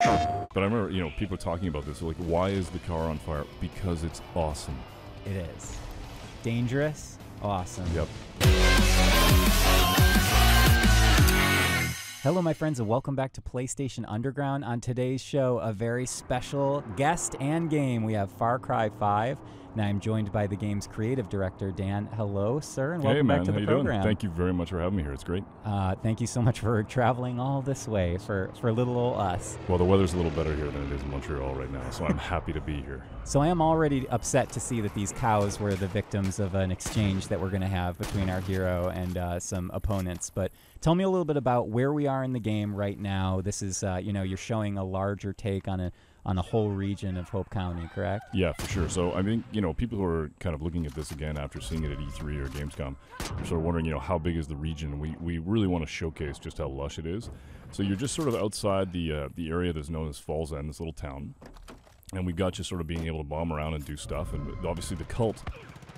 But I remember, people talking about this. Like, why is the car on fire? Because it's awesome. It is. Dangerous, awesome. Yep. Hello, my friends, and welcome back to PlayStation Underground. On today's show, a very special guest and game. We have Far Cry 5, and I'm joined by the game's creative director, Dan. Hello, sir, and welcome back to the program. Doing? Thank you very much for having me here. It's great. Thank you so much for traveling all this way for little old us. Well, the weather's a little better here than it is in Montreal right now, so I'm happy to be here. So I am already upset to see that these cows were the victims of an exchange that we're going to have between our hero and some opponents. But tell me a little bit about where we are in the game right now. This is, you're showing a larger take on a whole region of Hope County, correct? Yeah, for sure. So I think, people who are kind of looking at this again after seeing it at E3 or Gamescom are sort of wondering, how big is the region? We really want to showcase just how lush it is. So you're just sort of outside the area that's known as Falls End, this little town. And we've got you sort of being able to bomb around and do stuff. And obviously the cult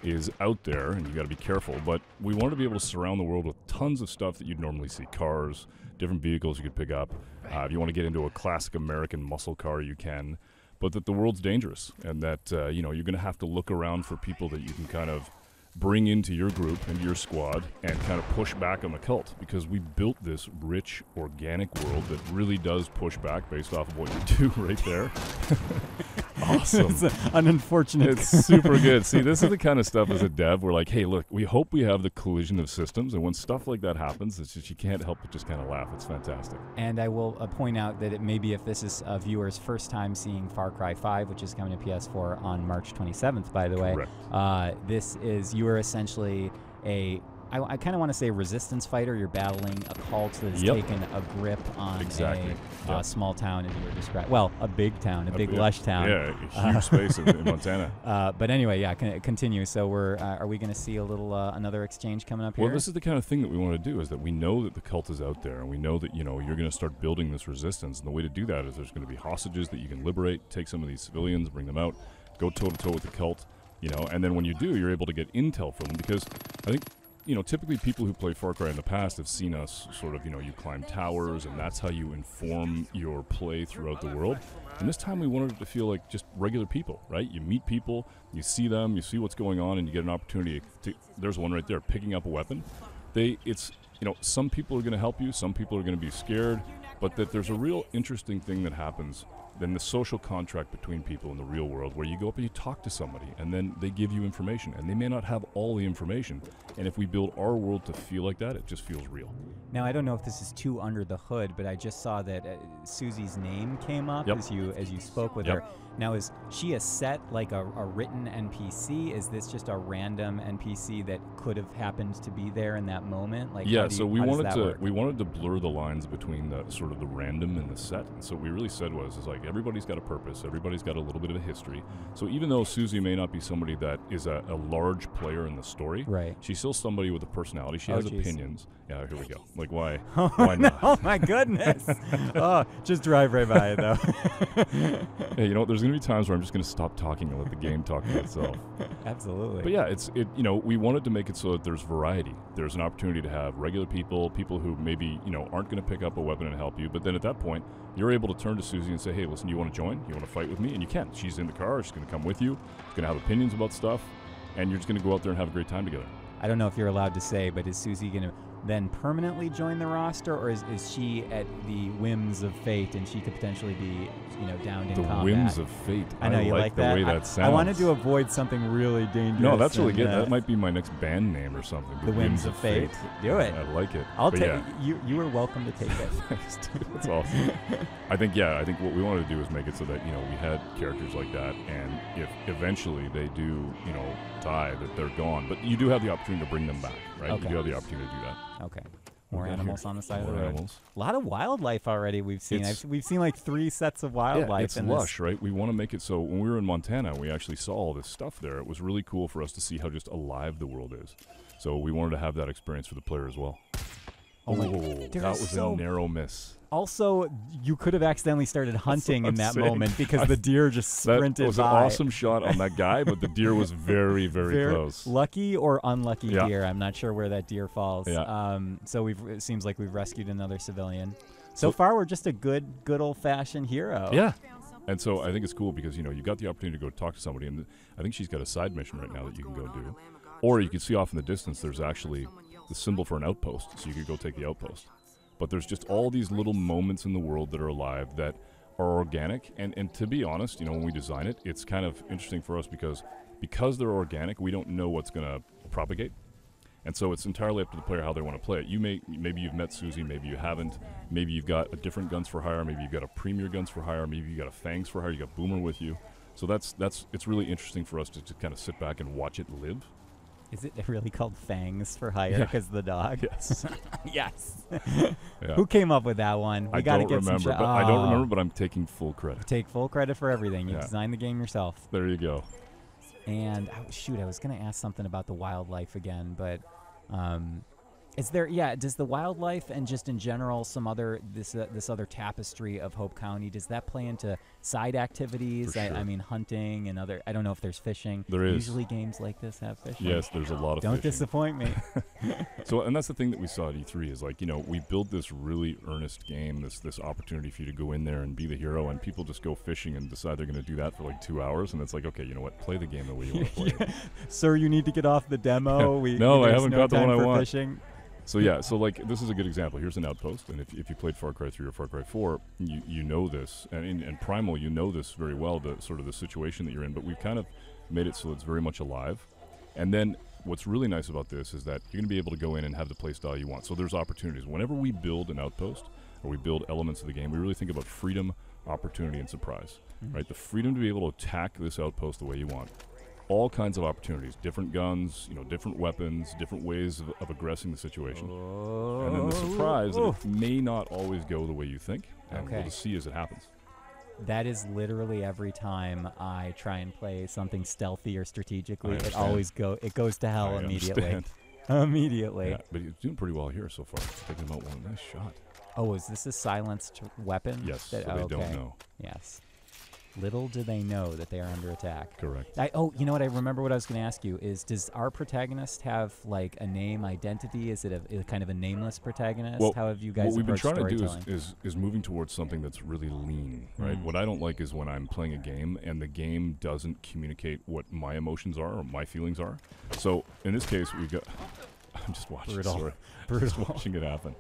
is out there, and you got to be careful. But we wanted to be able to surround the world with tons of stuff that you'd normally see. Cars, different vehicles you could pick up. If you want to get into a classic American muscle car, you can. But that the world's dangerous, and that, you're going to have to look around for people that you can kind of bring into your group, into your squad, and kind of push back on the cult. Because we built this rich, organic world that really does push back based off of what you do right there. Awesome. It's an unfortunate. It's super good. See, this is the kind of stuff as a dev we're like, hey, look, we hope we have the collision of systems, and when stuff like that happens, it's just you can't help but just kind of laugh. It's fantastic. And I will point out that maybe if this is a viewer's first time seeing Far Cry 5, which is coming to PS4 on March 27th, by the way, you are essentially I kind of want to say resistance fighter. You're battling a cult that has taken a grip on a small town, as you were describing. Well, a big town, a big lush town. Yeah, a huge space in Montana. But anyway, continue. So are we going to see a little another exchange coming up here? Well, this is the kind of thing that we want to do, is that we know that the cult is out there, and we know that you're going to start building this resistance. And the way to do that is there's going to be hostages that you can liberate, take some of these civilians, bring them out, go toe-to-toe with the cult, and then when you do, you're able to get intel from them, because I think typically people who play Far Cry in the past have seen us sort of, you climb towers, and that's how you inform your play throughout the world. And this time we wanted it to feel like just regular people, right? You meet people, you see them, you see what's going on, and you get an opportunity to, there's one right there, picking up a weapon. Some people are going to help you, some people are going to be scared, but that there's a real interesting thing that happens then the social contract between people in the real world, where you go up and you talk to somebody, and then they give you information, and they may not have all the information. And if we build our world to feel like that, it just feels real. Now, I don't know if this is too under the hood, but I just saw that Susie's name came up as you spoke with her. Now, is she a set, like a written NPC? Is this just a random NPC that could have happened to be there in that moment? Like, so we wanted to blur the lines between the sort of the random and the set. And so what we really said was like, everybody's got a purpose, everybody's got a little bit of a history. So even though Susie may not be somebody that is a large player in the story, right, she's still somebody with a personality. She has opinions. Yeah, here we go. Like, why? Why not? Oh my goodness! Just drive right by it though. Hey, there's gonna be times where I'm just gonna stop talking and let the game talk for itself. Absolutely. But yeah, we wanted to make it so that there's variety. There's an opportunity to have regular people who maybe aren't gonna pick up a weapon and help you. But then at that point, you're able to turn to Susie and say, hey, listen, you want to join? You want to fight with me? And you can. She's in the car. She's gonna come with you. She's gonna have opinions about stuff, and you're just gonna go out there and have a great time together. I don't know if you're allowed to say, but is Susie going to then permanently join the roster, or is she at the whims of fate and she could potentially be, downed in combat? The whims of fate. I know you like the that. way that sounds. I wanted to avoid something really dangerous. No, that's really good. That might be my next band name or something. The whims of fate. Do it. I like it. I'll take it. You are welcome to take it. Thanks, dude. That's awesome. I think what we wanted to do is make it so that, we had characters like that, and if eventually they do, die, that they're gone. But you do have the opportunity to bring them back, right? Okay. You do have the opportunity to do that. Okay. More animals on the side of the road. Animals. A lot of wildlife already we've seen. We've seen like 3 sets of wildlife. It's lush, right? We want to make it so when we were in Montana, we actually saw all this stuff there. It was really cool for us to see how just alive the world is. So we wanted to have that experience for the player as well. Oh, that was a narrow miss. Also, you could have accidentally started hunting in that moment because the deer just sprinted by. That was an awesome shot on that guy, but the deer was very, very close. Lucky or unlucky deer. I'm not sure where that deer falls. Yeah. So it seems like we've rescued another civilian. So far, we're just a good old-fashioned hero. Yeah. And so I think it's cool because, you know, you got the opportunity to go talk to somebody, and I think she's got a side mission right now that you can go do. Or you can see off in the distance there's actually the symbol for an outpost, so you could go take the outpost. But there's just all these little moments in the world that are alive that are organic. And to be honest, you know, when we design it, it's kind of interesting for us because they're organic, we don't know what's going to propagate. And so it's entirely up to the player how they want to play it. Maybe you've met Susie, maybe you haven't. Maybe you've got a different Guns for Hire. Maybe you've got a Premier Guns for Hire. Maybe you've got a Fangs for Hire. You got Boomer with you. So it's really interesting for us to kind of sit back and watch it live. Is it really called Fangs for Hire because of the dog? Yes. Yes. Yeah. Who came up with that one? I don't remember, but I'm taking full credit. Take full credit for everything. You designed the game yourself. There you go. And I was going to ask something about the wildlife again, but does the wildlife and just in general this other tapestry of Hope County, does that play into side activities? For sure. I mean, hunting and other, I don't know if there's fishing. There is. Usually games like this have fishing. Yes, there's a lot of Don't fishing. disappoint me. So, and that's the thing that we saw at E3 is like, you know, we build this really earnest game, this opportunity for you to go in there and be the hero, and people just go fishing and decide they're going to do that for like 2 hours, and it's like, okay, you know what, play the game the way you want to play it. Sir, you need to get off the demo. No, I haven't got the one I want. Fishing. So yeah, so like this is a good example. Here's an outpost, and if you played Far Cry 3 or Far Cry 4, you know this, and in Primal you know this very well, the sort of the situation that you're in. But we've kind of made it so it's very much alive. And then what's really nice about this is that you're going to be able to go in and have the play style you want. So there's opportunities. Whenever we build an outpost or we build elements of the game, we really think about freedom, opportunity, and surprise. Right? The freedom to be able to attack this outpost the way you want. All kinds of opportunities, different guns, you know, different weapons, different ways of aggressing the situation. And then the surprise that it may not always go the way you think, and we'll just see as it happens. That is literally every time I try and play something stealthy or strategically, it goes to hell immediately. Immediately. Yeah, but he's doing pretty well here so far. Taking him out one nice shot. Oh, is this a silenced weapon? Yes, so they don't know. Yes. Little do they know that they are under attack. Correct. You know what? I remember what I was going to ask you is, does our protagonist have like a name identity? Is it a kind of a nameless protagonist? Well, how have you guys what we've been trying to do is moving towards something that's really lean, right? What I don't like is when I'm playing a game and the game doesn't communicate what my emotions are or my feelings are. So in this case, we've got. I'm just watching. Brutal. Just watching it happen.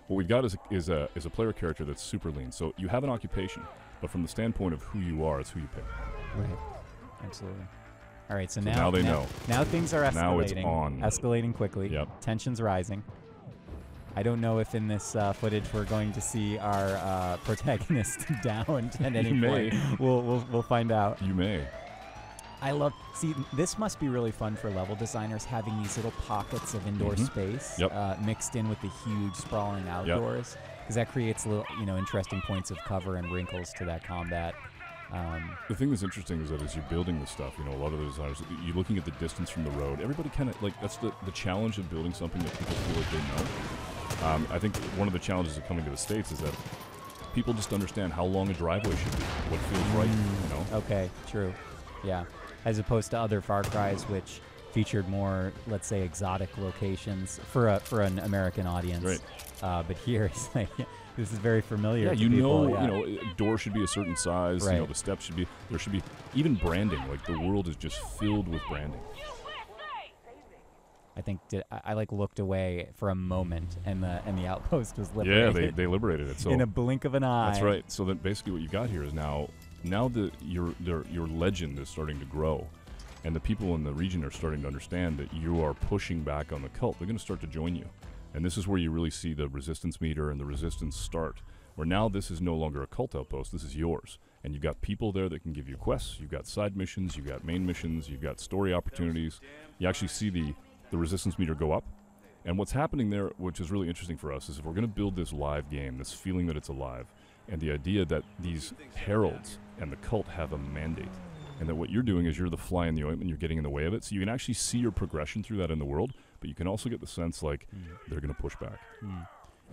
What we've got is a player character that's super lean. So you have an occupation. But from the standpoint of who you are, it's who you pick. Right. Absolutely. All right, so now they know. Now things are escalating. Now it's on. Escalating quickly. Yep. Tension's rising. I don't know if in this footage we're going to see our protagonist downed at any point. We'll find out. You may. See, this must be really fun for level designers, having these little pockets of indoor space mixed in with the huge sprawling outdoors. Because that creates little, interesting points of cover and wrinkles to that combat. The thing that's interesting is that as you're building this stuff, a lot of the designers, you're looking at the distance from the road. Everybody kind of, that's the challenge of building something that people feel like they know. I think one of the challenges of coming to the States is that people just understand how long a driveway should be, what feels right, Okay, true. Yeah. As opposed to other Far Cries, which featured more, let's say, exotic locations for an American audience. Right. But here, it's like, this is very familiar. Yeah, to people. a door should be a certain size. Right. The steps there should be even branding. Like the world is just filled with branding. I think I looked away for a moment, and the outpost was liberated. Yeah, they liberated it. So in a blink of an eye. That's right. So that basically what you got here is now your legend is starting to grow. And the people in the region are starting to understand that you are pushing back on the cult. They're going to start to join you. And this is where you really see the resistance meter and the resistance start, where now this is no longer a cult outpost, this is yours. And you've got people there that can give you quests, you've got side missions, you've got main missions, you've got story opportunities. You actually see the resistance meter go up. And what's happening there, which is really interesting for us, is if we're going to build this live game, this feeling that it's alive, and the idea that these heralds and the cult have a mandate, and that what you're doing is you're the fly in the ointment, you're getting in the way of it. So you can actually see your progression through that in the world, but you can also get the sense like they're going to push back.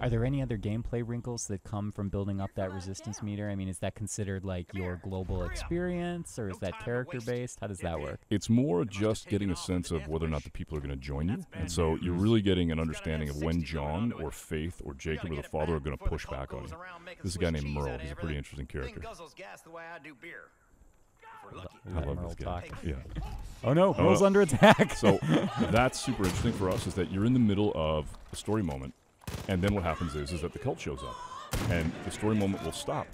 Are there any other gameplay wrinkles that come from building up that resistance meter? I mean, is that considered like your global experience, or is that character-based? How does that work? It's more just getting a sense of whether or not the people are going to join you. And so you're really getting an understanding of when John or Faith or Jacob or the father are going to push back on you. This is a guy named Merle. He's a pretty interesting character. I love this guy. Yeah. Oh no, Merle's under attack. So that's super interesting for us, is that you're in the middle of a story moment, and then what happens is that the cult shows up, and the story moment will stop,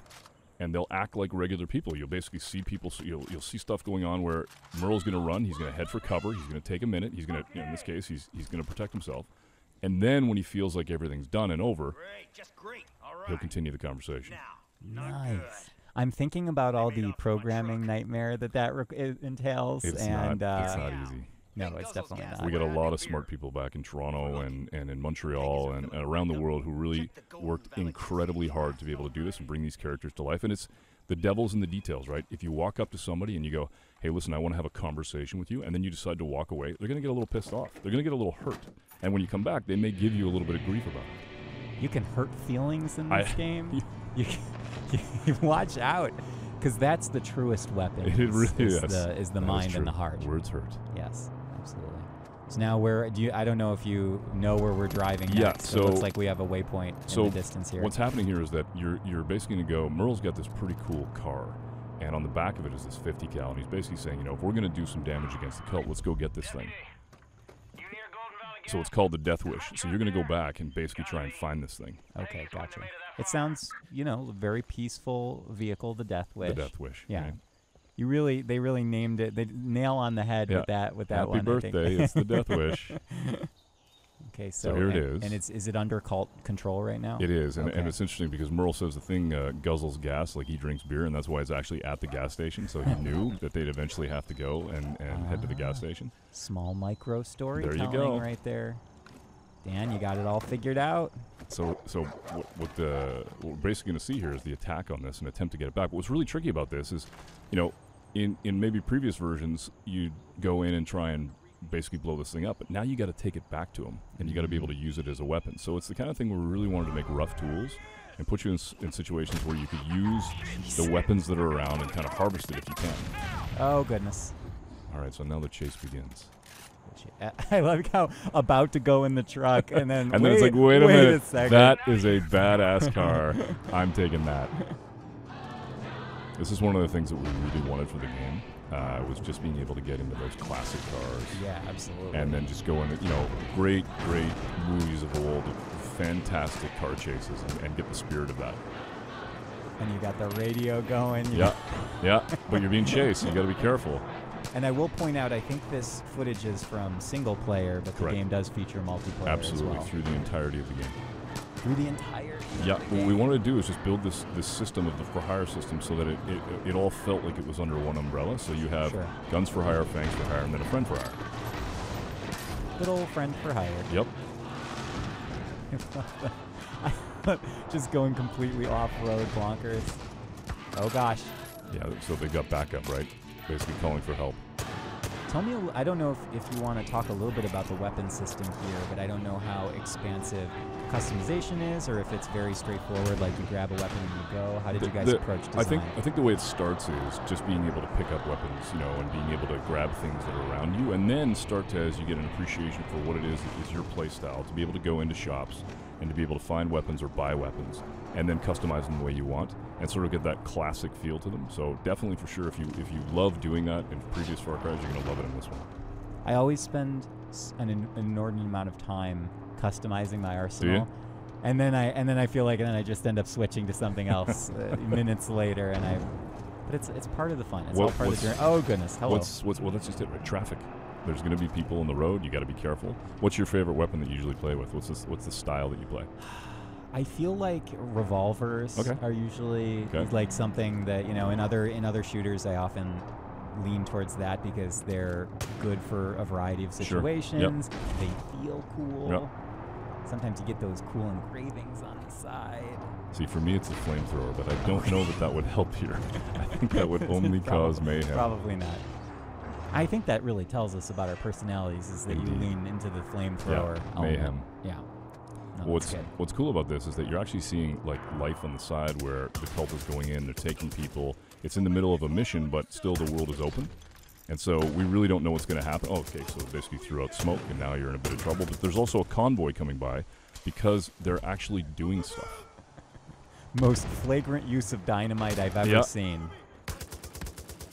and they'll act like regular people. You'll basically see people, so you'll see stuff going on where Merle's going to run, he's going to head for cover, he's going to take a minute, he's going to, in this case, he's going to protect himself, and then when he feels like everything's done and over, he'll continue the conversation. Nice. I'm thinking about all the programming nightmare that entails, It's and not easy. no, it's definitely not. We got a lot of smart people back in Toronto and in Montreal and around the world who really worked incredibly hard to be able to do this and bring these characters to life. And it's the devil's in the details, right? If you walk up to somebody and you go, hey, listen, I want to have a conversation with you, and then you decide to walk away, they're going to get a little pissed off. They're going to get a little hurt. And when you come back, they may give you a little bit of grief about it. You can hurt feelings in this game. You watch out, because that's the truest weapon. It really is the mind and the heart. Words hurt. Yes, absolutely. So now I don't know if you know where we're driving next. So it looks like we have a waypoint in the distance here. What's happening here is that you're basically going to go, Merle's got this pretty cool car, and on the back of it is this 50 cal, and he's basically saying, if we're going to do some damage against the cult, let's go get this thing. So it's called the Death Wish. So you're going to go back and basically try and find this thing. Okay, gotcha. It sounds, a very peaceful vehicle, the Death Wish. The Death Wish. Yeah. Right? They really named it. They nail on the head with that Happy one. Happy birthday! It's the Death Wish. Okay, so here it is. And is it under cult control right now? It is, and it's interesting because Merle says the thing guzzles gas like he drinks beer, and that's why it's actually at the gas station. So he knew that they'd eventually have to go and head to the gas station. Small micro storytelling there you go. Right there. Dan, you got it all figured out. So what we're basically going to see here is the attack on this and attempt to get it back. But what's really tricky about this is, in maybe previous versions, you go in and try and basically blow this thing up, but now you got to take it back to him, and you got to be able to use it as a weapon. So it's the kind of thing where we really wanted to make rough tools and put you in situations where you could use the weapons that are around and kind of harvest it if you can. Oh, goodness. All right, so now the chase begins. I like how about to go in the truck, and then and then it's like, wait a minute, second. That is a badass car. I'm taking that. This is one of the things that we really wanted for the game. Was just being able to get into those classic cars. Yeah, absolutely. And then just go into, great movies of old, fantastic car chases, and get the spirit of that. And you got the radio going. Yeah, but you're being chased. You got to be careful. And I will point out, I think this footage is from single player, but Correct. The game does feature multiplayer Absolutely, as well. through the entirety of the game. Through the entirety? Yeah, what we wanted to do is just build this system of the for hire system so that it all felt like it was under one umbrella. So you have guns for hire, fangs for hire, and then a friend for hire. Good old friend for hire. Yep. Just going completely off-road bonkers. Oh gosh. Yeah, so they got backup, right? Basically calling for help. Tell me, I don't know if you want to talk a little bit about the weapon system here, but I don't know how expansive customization is, or if it's very straightforward, like you grab a weapon and you go. How did you guys approach design? I think the way it starts is just being able to pick up weapons, and being able to grab things that are around you, and then start to, as you get an appreciation for what it is that is your play style, to be able to go into shops and to be able to find weapons or buy weapons, and then customize them the way you want, and sort of get that classic feel to them. So definitely, for sure, if you love doing that in previous Far Cry's, you're going to love it in this one. I always spend an inordinate amount of time customizing my arsenal. Do you? And then I feel like, and then I just end up switching to something else minutes later, but it's part of the fun. It's all part of the journey. Oh goodness, hello. Well, that's just it, right? Traffic. There's going to be people on the road. You got to be careful. What's your favorite weapon that you usually play with? What's the style that you play? I feel like revolvers are usually like something that, in other shooters I often lean towards that because they're good for a variety of situations. Sure. Yep. They feel cool. Yep. Sometimes you get those cool engravings on the side. See, for me, it's a flamethrower, but I don't know that would help here. I think that would only cause mayhem. Probably not. I think that really tells us about our personalities, is that you lean into the flamethrower element. Mayhem. Yeah. No, What's cool about this is that you're actually seeing like life on the side where the cult is going in, they're taking people. It's in the middle of a mission, but still the world is open. And so we really don't know what's going to happen. Oh, okay, so basically threw out smoke, and now you're in a bit of trouble. But there's also a convoy coming by because they're actually doing stuff. Most flagrant use of dynamite I've ever seen.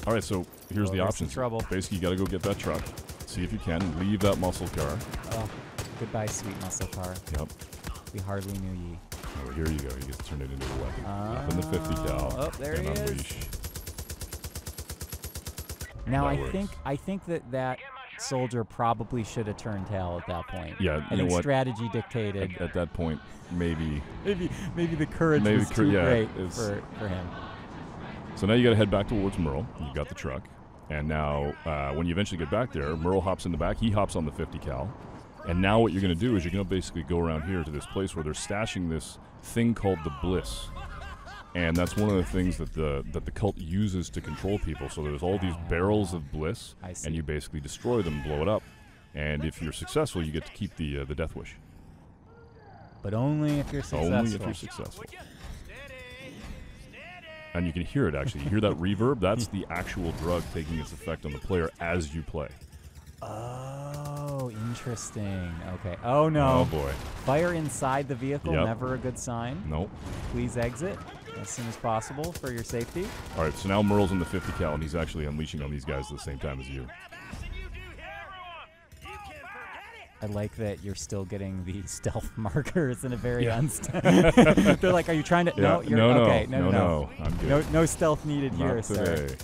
All right, so here's the options. Trouble. Basically, you got to go get that truck. See if you can leave that muscle car. Oh, goodbye, sweet muscle car. Yep. We hardly knew ye. Oh, here you go. You get to turn it into a weapon. Up in the 50 cal. Oh, there and he unleash. is. Now That I think that soldier probably should have turned tail at that point. Yeah, I think strategy dictated. At that point, maybe the courage was too great for him. So now you got to head back towards Merle. You got the truck, and now when you eventually get back there, Merle hops in the back. He hops on the 50 cal, and now what you're going to do is you're going to basically go around here to this place where they're stashing this thing called the Bliss. And that's one of the things that the cult uses to control people. So there's all these barrels of bliss, and you basically destroy them, blow it up. And if you're successful, you get to keep the Death Wish. But only if you're successful. Only if you're successful. And you can hear it, actually. You hear that reverb? That's the actual drug taking its effect on the player as you play. Oh, interesting. Okay. Oh, no. Oh, boy. Fire inside the vehicle, never a good sign. Nope. Please exit as soon as possible for your safety. All right, so now Merle's in the 50 cal, and he's actually unleashing on these guys at the same time as you. I like that you're still getting the stealth markers in a very unstealth. They're like, are you trying to? Yeah. No, you're okay. No. I'm good. No stealth needed Not here, today. sir.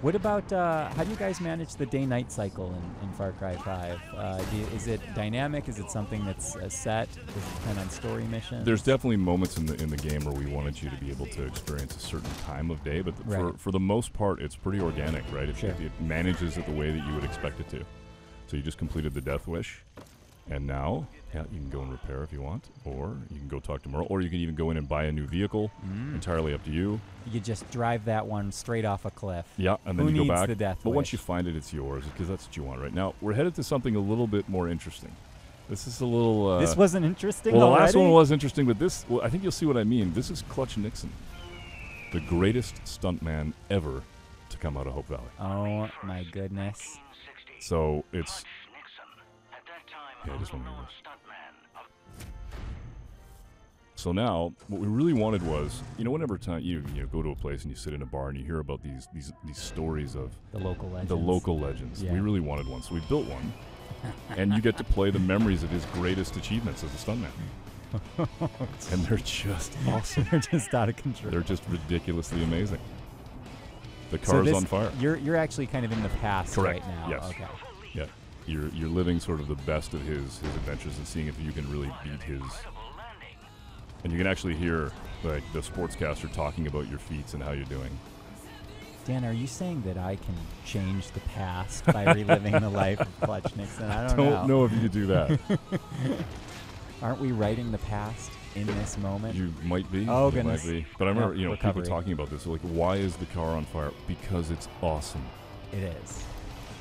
What about how do you guys manage the day-night cycle in Far Cry 5? Is it dynamic? Is it something that's set? Does it depend on story missions? There's definitely moments in the game where we wanted you to be able to experience a certain time of day, but for the most part, it's pretty organic, right? It manages it the way that you would expect it to. So you just completed the Death Wish, and now you can go and repair if you want, or you can go talk to Merle, or you can even go in and buy a new vehicle. Entirely up to you. You could just drive that one straight off a cliff. Yeah, and then Who you go needs back. the Death but Wish? once you find it, it's yours, because that's what you want right now. We're headed to something a little bit more interesting. This is a little... this wasn't interesting Well, already? the last one was interesting, but this... Well, I think you'll see what I mean. This is Clutch Nixon, the greatest stuntman ever to come out of Hope Valley. Oh, my goodness. So, it's... Yeah, I just want to do this. So now, what we really wanted was, whenever time you go to a place and you sit in a bar and you hear about these stories of the local legends. The local legends. Yeah. We really wanted one, so we built one. And you get to play the memories of his greatest achievements as a stuntman. And they're just awesome. They're just out of control. They're just ridiculously amazing. The car's on fire. You're actually kind of in the past right now. Yes. Okay. Yeah. You're living sort of the best of his adventures and seeing if you can really beat his. And you can actually hear like the sportscaster talking about your feats and how you're doing. Dan, are you saying that I can change the past by reliving the life of Clutch Nixon? I don't know if you could do that. Aren't we writing the past in this moment? You might be. Oh, you goodness. might be. But I remember, recovery. people talking about this. Like, why is the car on fire? Because it's awesome. It is.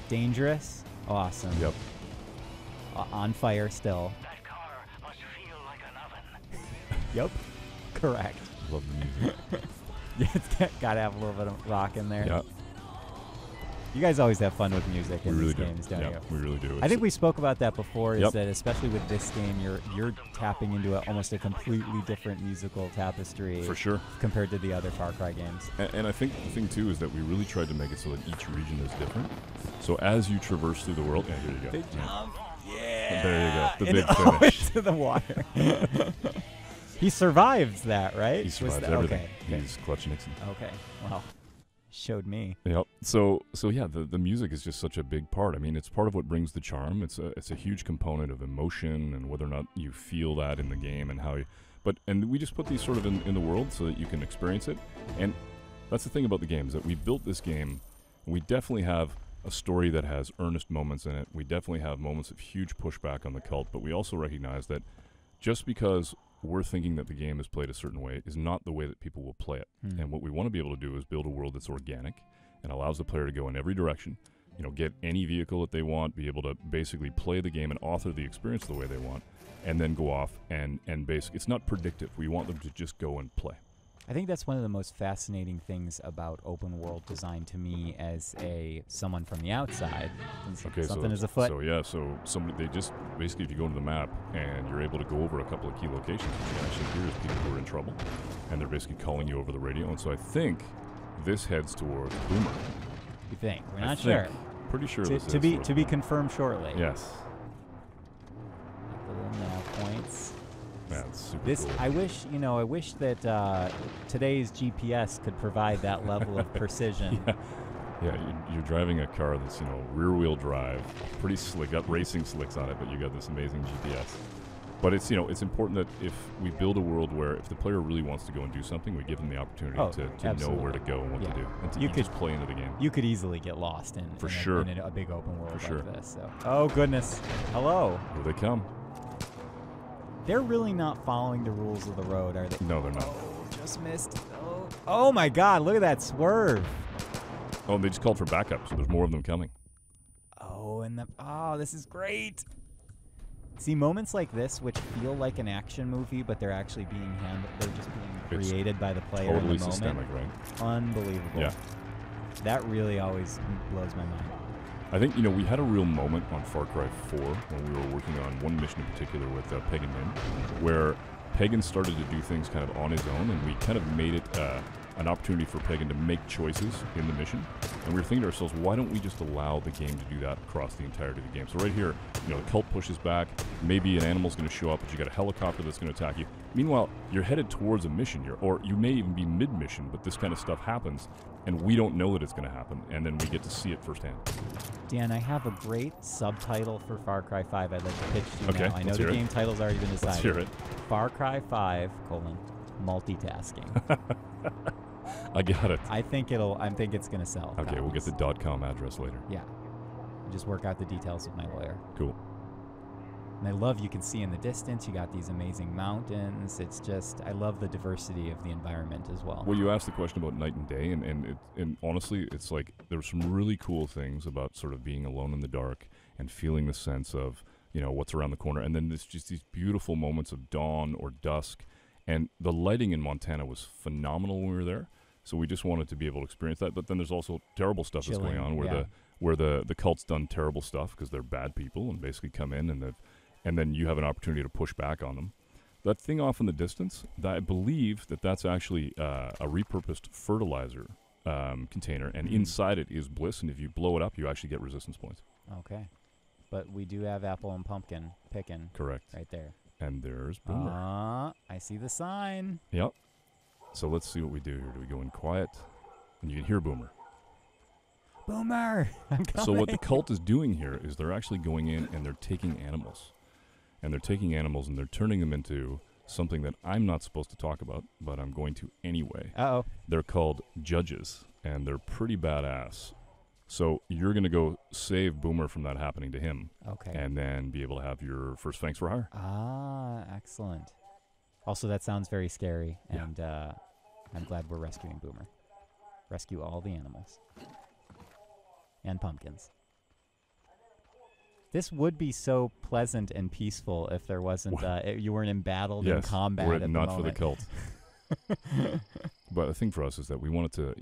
Dangerous. Awesome. Yep. On fire still. That car must feel like an oven. Yep. Correct. Love the music. Yeah, it's got to have a little bit of rock in there. Yeah. You guys always have fun with music in these games, don't you? We really do. I think we spoke about that before, is that especially with this game, you're tapping into almost a completely different musical tapestry. For sure. Compared to the other Far Cry games. And I think the thing, too, is that we really tried to make it so that each region is different. So as you traverse through the world... Yeah, here you go. Big jump. Yeah. There you go. The big finish. Into the water. He survives that, right? He survives everything. Okay. He's Clutch Nixon. Okay. Well, showed me. Yep. So yeah, the music is just such a big part. I mean, it's part of what brings the charm. It's a huge component of emotion and whether or not you feel that in the game and how you... And we just put these sort of in the world so that you can experience it. And that's the thing about the game, is that we built this game. We definitely have a story that has earnest moments in it. We definitely have moments of huge pushback on the cult, but we also recognize that just because we're thinking that the game is played a certain way is not the way that people will play it. And what we want to be able to do is build a world that's organic and allows the player to go in every direction get any vehicle that they want, be able to basically play the game and author the experience the way they want, and then go off and basically, it's not predictive. We want them to just go and play. I think that's one of the most fascinating things about open world design to me as someone from the outside. Something is afoot. So somebody, they just basically, if you go into the map and you're able to go over a couple of key locations, what you actually hear is people who are in trouble, and they're basically calling you over the radio. And so I think this heads towards Boomer. You think? We're not sure. Pretty sure this is to be confirmed shortly. Yes. The little nav points. That's super cool. I wish that today's GPS could provide that level of precision. Yeah, you're driving a car that's, rear-wheel drive, pretty slick, got racing slicks on it, but you got this amazing GPS. But it's, it's important that if we build a world where if the player really wants to go and do something, we give them the opportunity to know where to go and what to do, and to just play into the game. You could easily get lost in a big open world like this. So. Oh goodness! Hello. Here they come. They're really not following the rules of the road, are they? No, they're not. Oh, just missed. Oh my God! Look at that swerve. Oh, and they just called for backup, so there's more of them coming. Oh, this is great. See, moments like this, which feel like an action movie, but they're actually being handled. They're just being created by the player totally in the moment. Systemic, right? Unbelievable. Yeah. That really always blows my mind. I think, we had a real moment on Far Cry 4 when we were working on one mission in particular with Pagan Min, where Pagan started to do things kind of on his own, and we kind of made it an opportunity for Pagan to make choices in the mission. And we were thinking to ourselves, why don't we just allow the game to do that across the entirety of the game? So right here, the cult pushes back, maybe an animal's going to show up, but you got a helicopter that's going to attack you. Meanwhile, you're headed towards a mission here, or you may even be mid-mission, but this kind of stuff happens, and we don't know that it's going to happen, and then we get to see it firsthand. Dan, I have a great subtitle for Far Cry 5 I'd like to pitch to you now. I know the game title's already been decided. Let's hear it. Far Cry 5, multitasking. I got it. I think it's going to sell. Okay, we'll get the .com address later. Yeah. Just work out the details with my lawyer. Cool. And I love, you can see in the distance, you got these amazing mountains. It's just, I love the diversity of the environment as well. Well, you asked the question about night and day, and honestly, it's like there's some really cool things about sort of being alone in the dark and feeling the sense of, what's around the corner. And then there's just these beautiful moments of dawn or dusk. And the lighting in Montana was phenomenal when we were there. So we just wanted to be able to experience that. But then there's also terrible stuff that's going on where the cult's done terrible stuff because they're bad people and basically come in and then you have an opportunity to push back on them. That thing off in the distance, I believe that's actually a repurposed fertilizer container, and inside it is bliss. And if you blow it up, you actually get resistance points. Okay, but we do have apple and pumpkin picking. Correct. Right there. And there's Boomer. I see the sign. Yep. So let's see what we do here. Do we go in quiet? And you can hear Boomer. Boomer! I'm coming. So what the cult is doing here is they're actually going in and they're taking animals. And they're taking animals and they're turning them into something that I'm not supposed to talk about, but I'm going to anyway. Uh-oh. They're called judges, and they're pretty badass. So you're going to go save Boomer from that happening to him. Okay. And then be able to have your first thanks for hire. Ah, excellent. Also, that sounds very scary, and I'm glad we're rescuing Boomer. Rescue all the animals. And pumpkins. This would be so pleasant and peaceful if there wasn't, you weren't embattled in combat at the moment. Not for the cult. But the thing for us is that we wanted to,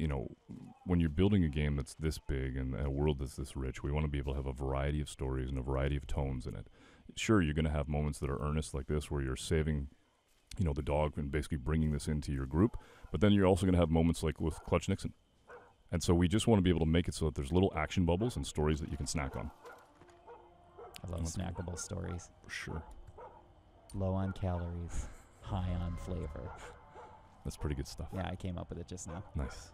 when you're building a game that's this big and a world that's this rich, we want to be able to have a variety of stories and a variety of tones in it. Sure, you're going to have moments that are earnest like this where you're saving, the dog and basically bringing this into your group, but then you're also going to have moments like with Clutch Nixon. And so we just want to be able to make it so that there's little action bubbles and stories that you can snack on. I love snackable stories. For sure. Low on calories, high on flavor. That's pretty good stuff. Yeah, I came up with it just now. Nice.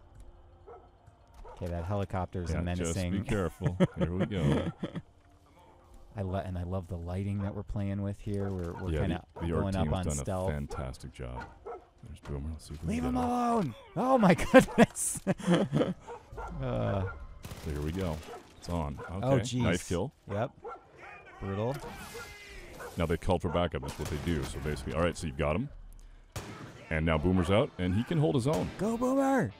Okay, that helicopter's menacing. Just be careful. Here we go. I love the lighting that we're playing with here. We're kind of going up on stealth. The art team has done a fantastic job. There's Boomer. Let's see if we Leave can him get alone! Oh my goodness! So here we go. It's on. Okay. Oh jeez. Knife kill. Yep. Brutal. Now they called for backup. That's what they do. So basically, all right. So you've got him, and now Boomer's out, and he can hold his own. Go Boomer!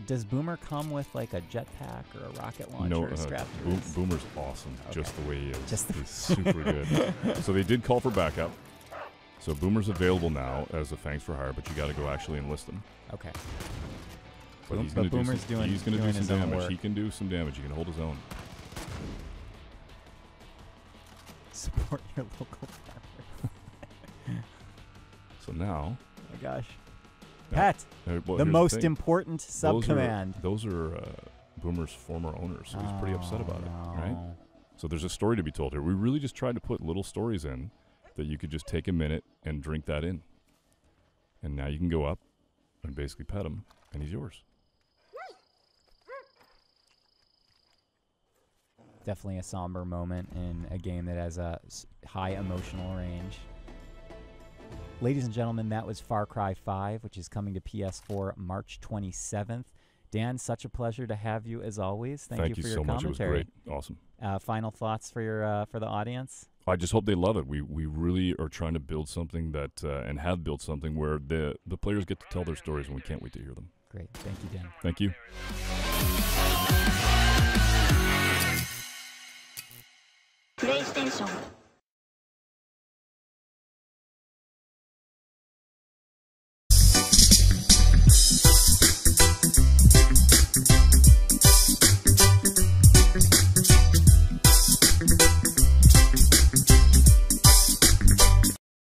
Does Boomer come with like a jetpack or a rocket launcher No, strapped to his- Boomer's awesome, Okay. just the way he is. Just the- He's super good. So they did call for backup. So Boomer's available now as a Fangs for Hire, but you got to go actually enlist him. Okay. But he's But going to Boomer's do doing- he's going to doing do his some own damage. work. He can do some damage. He can hold his own. Support your local farmer. So now, Oh my gosh. Yeah. Pat, well, the here's most thing. important sub-command. Those are Boomer's former owners, so he's pretty upset about it, right? no. So there's a story to be told here. We really just tried to put little stories in that you could just take a minute and drink that in. And now you can go up and basically pet him, and he's yours. Definitely a somber moment in a game that has a high emotional range. Ladies and gentlemen, that was Far Cry 5, which is coming to PS4 March 27th. Dan, such a pleasure to have you as always. Thank you for your so much. commentary. It was great. Awesome. Final thoughts for your for the audience? I just hope they love it. We really are trying to build something that and have built something where the players get to tell their stories, and we can't wait to hear them. Great. Thank you, Dan. Thank you. PlayStation